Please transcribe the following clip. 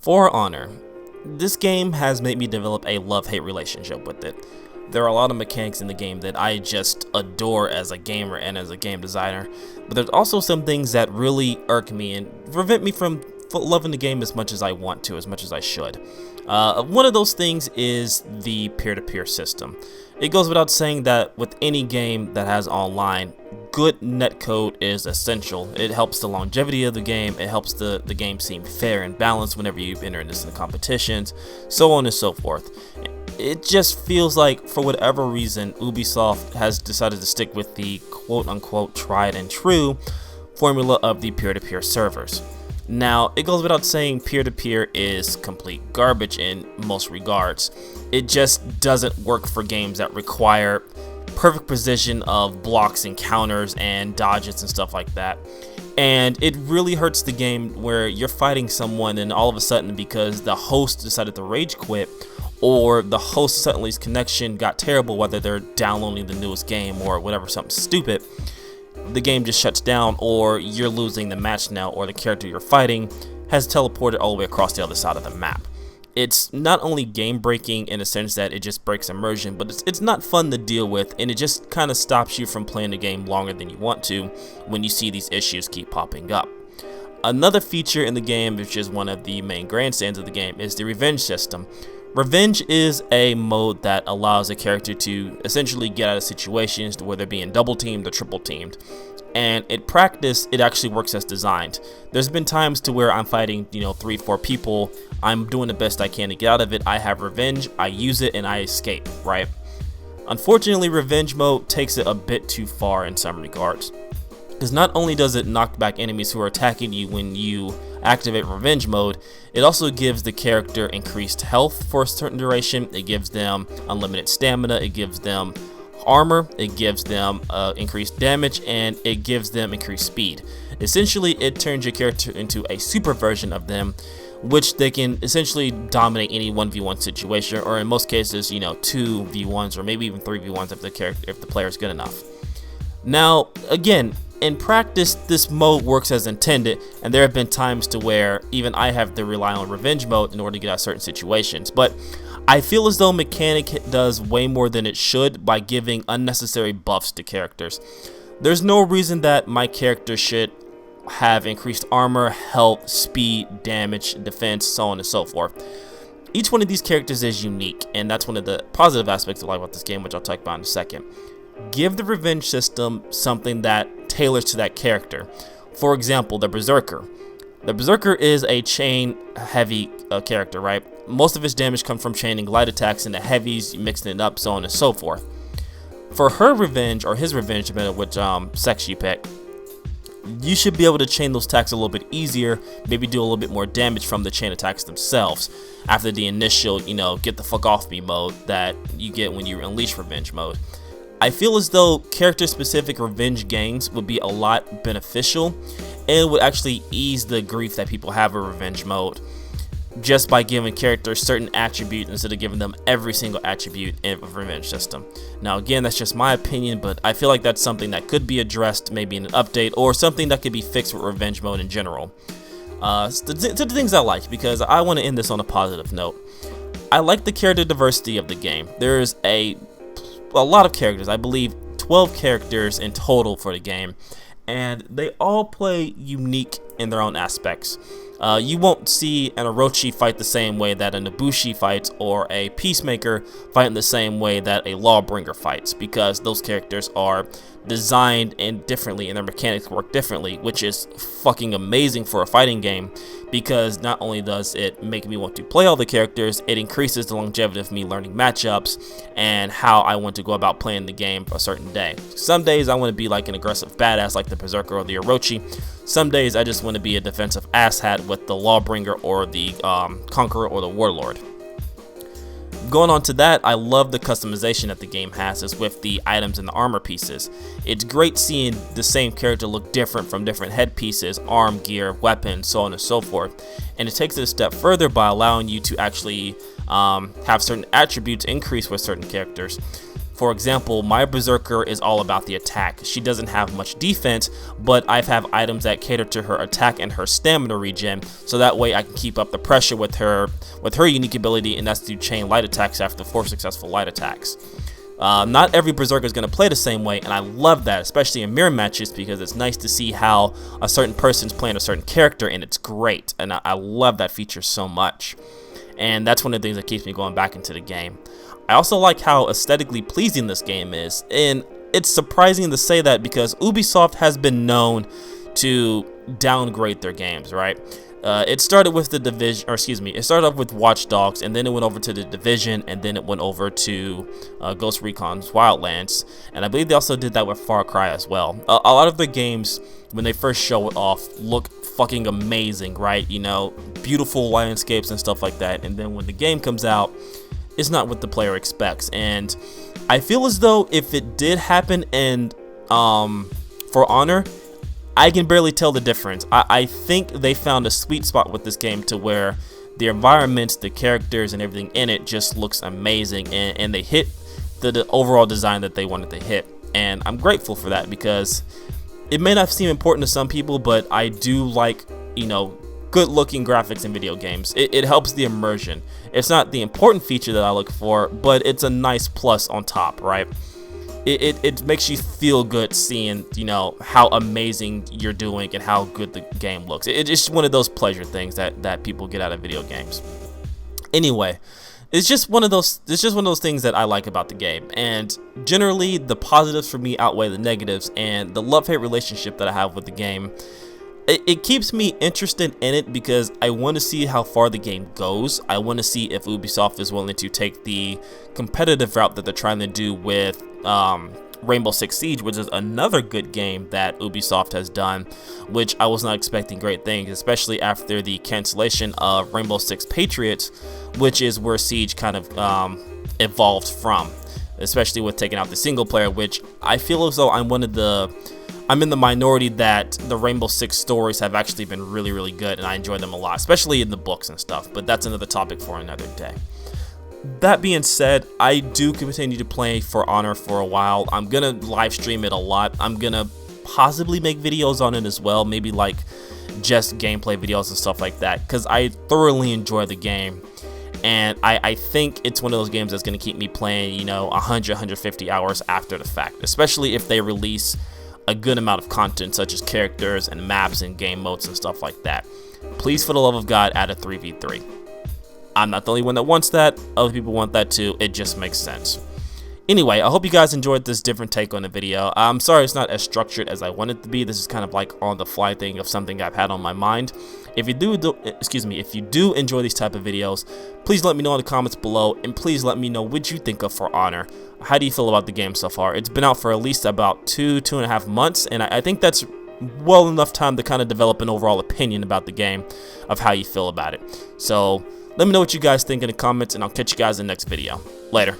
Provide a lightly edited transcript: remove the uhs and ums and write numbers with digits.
For Honor, this game has made me develop a love-hate relationship with it. There are a lot of mechanics in the game that I just adore as a gamer and as a game designer, but there's also some things that really irk me and prevent me from loving the game as much as I want to, as much as I should. One of those things is the peer-to-peer system. It goes without saying that with any game that has online, good netcode is essential. It helps the longevity of the game, it helps the game seem fair and balanced whenever you enter into the competitions, so on and so forth. It just feels like, for whatever reason, Ubisoft has decided to stick with the quote-unquote tried and true formula of the peer-to-peer servers. Now, it goes without saying peer-to-peer is complete garbage in most regards. It just doesn't work for games that require perfect precision of blocks and counters and dodges and stuff like that. And it really hurts the game where you're fighting someone and all of a sudden, because the host decided to rage quit, or the host suddenly's connection got terrible, whether they're downloading the newest game or whatever, something stupid, the game just shuts down, or you're losing the match now, or the character you're fighting has teleported all the way across the other side of the map. It's not only game breaking in a sense that it just breaks immersion, but it's not fun to deal with, and it just kind of stops you from playing the game longer than you want to when you see these issues keep popping up. Another feature in the game, which is one of the main grandstands of the game, is the revenge system. Revenge is a mode that allows a character to essentially get out of situations where they're being double teamed or triple teamed. And in practice, it actually works as designed. There's been times to where I'm fighting, 3-4 people, I'm doing the best I can to get out of it, I have revenge, I use it, and I escape, right? Unfortunately, revenge mode takes it a bit too far in some regards. Because not only does it knock back enemies who are attacking you when you activate revenge mode, it also gives the character increased health for a certain duration, it gives them unlimited stamina, it gives them armor, it gives them increased damage, and it gives them increased speed. Essentially, it turns your character into a super version of them, which they can essentially dominate any 1v1 situation, or in most cases, 2v1s or maybe even 3v1s if the player is good enough. Now, again, in practice, this mode works as intended, and there have been times to where even I have to rely on revenge mode in order to get out of certain situations, but I feel as though mechanic does way more than it should by giving unnecessary buffs to characters. There's no reason that my character should have increased armor, health, speed, damage, defense, so on and so forth. Each one of these characters is unique, and that's one of the positive aspects I like about this game, which I'll talk about in a second. Give the revenge system something that tailors to that character. For example, the Berserker. The Berserker is a chain-heavy character, right? Most of his damage comes from chaining light attacks into heavies, mixing it up, so on and so forth. For her revenge, or his revenge, depending on which sex you pick, you should be able to chain those attacks a little bit easier, maybe do a little bit more damage from the chain attacks themselves, after the initial, get the fuck off me mode that you get when you unleash revenge mode. I feel as though character-specific revenge gangs would be a lot beneficial, and would actually ease the grief that people have in revenge mode, just by giving characters certain attributes instead of giving them every single attribute in a revenge system. Now again, that's just my opinion, but I feel like that's something that could be addressed maybe in an update, or something that could be fixed with revenge mode in general. To the things I like, because I want to end this on a positive note. I like the character diversity of the game. There's a lot of characters, I believe 12 characters in total for the game, and they all play unique in their own aspects. You won't see an Orochi fight the same way that a Nobushi fights, or a Peacemaker fight in the same way that a Lawbringer fights, because those characters are designed differently and their mechanics work differently, which is fucking amazing for a fighting game, because not only does it make me want to play all the characters, it increases the longevity of me learning matchups and how I want to go about playing the game a certain day. Some days I want to be like an aggressive badass like the Berserker or the Orochi. Some days I just want to be a defensive asshat with the Lawbringer or the Conqueror or the Warlord. Going on to that, I love the customization that the game has is with the items and the armor pieces. It's great seeing the same character look different from different headpieces, arm gear, weapons, so on and so forth. And it takes it a step further by allowing you to actually have certain attributes increase with certain characters. For example, my Berserker is all about the attack. She doesn't have much defense, but I have items that cater to her attack and her stamina regen, so that way I can keep up the pressure with her unique ability, and that's to chain light attacks after 4 successful light attacks. Not every Berserker is going to play the same way, and I love that, especially in mirror matches, because it's nice to see how a certain person's playing a certain character, and it's great, and I love that feature so much. And that's one of the things that keeps me going back into the game. I also like how aesthetically pleasing this game is, and it's surprising to say that because Ubisoft has been known to downgrade their games, right? It started with the Division, or excuse me, it started off with Watch Dogs, and then it went over to the Division, and then it went over to Ghost Recon's Wildlands, and I believe they also did that with Far Cry as well. A lot of the games, when they first show it off, look fucking amazing, right? You know, beautiful landscapes and stuff like that, and then when the game comes out, it's not what the player expects, and I feel as though if it did happen in For Honor, I can barely tell the difference. I think they found a sweet spot with this game to where the environments, the characters, and everything in it just looks amazing, and they hit the overall design that they wanted to hit. And I'm grateful for that, because it may not seem important to some people, but I do like, you know, good looking graphics in video games. It helps the immersion. It's not the important feature that I look for, but it's a nice plus on top, right? It makes you feel good seeing, you know, how amazing you're doing and how good the game looks. It's just one of those pleasure things that people get out of video games. Anyway, it's just one of those things that I like about the game, and generally the positives for me outweigh the negatives, and the love-hate relationship that I have with the game, it keeps me interested in it because I want to see how far the game goes. I want to see if Ubisoft is willing to take the competitive route that they're trying to do with Rainbow Six Siege, which is another good game that Ubisoft has done, which I was not expecting great things, especially after the cancellation of Rainbow Six Patriots, which is where Siege kind of evolved from, especially with taking out the single player, which I feel as though I'm in the minority that the Rainbow Six stories have actually been really, really good, and I enjoy them a lot, especially in the books and stuff, but that's another topic for another day. That being said, I do continue to play For Honor for a while. I'm gonna live stream it a lot. I'm gonna possibly make videos on it as well, maybe like just gameplay videos and stuff like that, because I thoroughly enjoy the game, and I think it's one of those games that's gonna keep me playing, you know, 100, 150 hours after the fact, especially if they release a good amount of content such as characters and maps and game modes and stuff like that. Please, for the love of God, add a 3v3. I'm not the only one that wants that. Other people want that too. It just makes sense. Anyway, I hope you guys enjoyed this different take on the video. I'm sorry it's not as structured as I want it to be. This is kind of like on the fly thing of something I've had on my mind. If you do enjoy these type of videos, please let me know in the comments below, and please let me know what you think of For Honor. How do you feel about the game so far? It's been out for at least about 2.5 months, and I think that's well enough time to kind of develop an overall opinion about the game of how you feel about it. So let me know what you guys think in the comments, and I'll catch you guys in the next video. Later.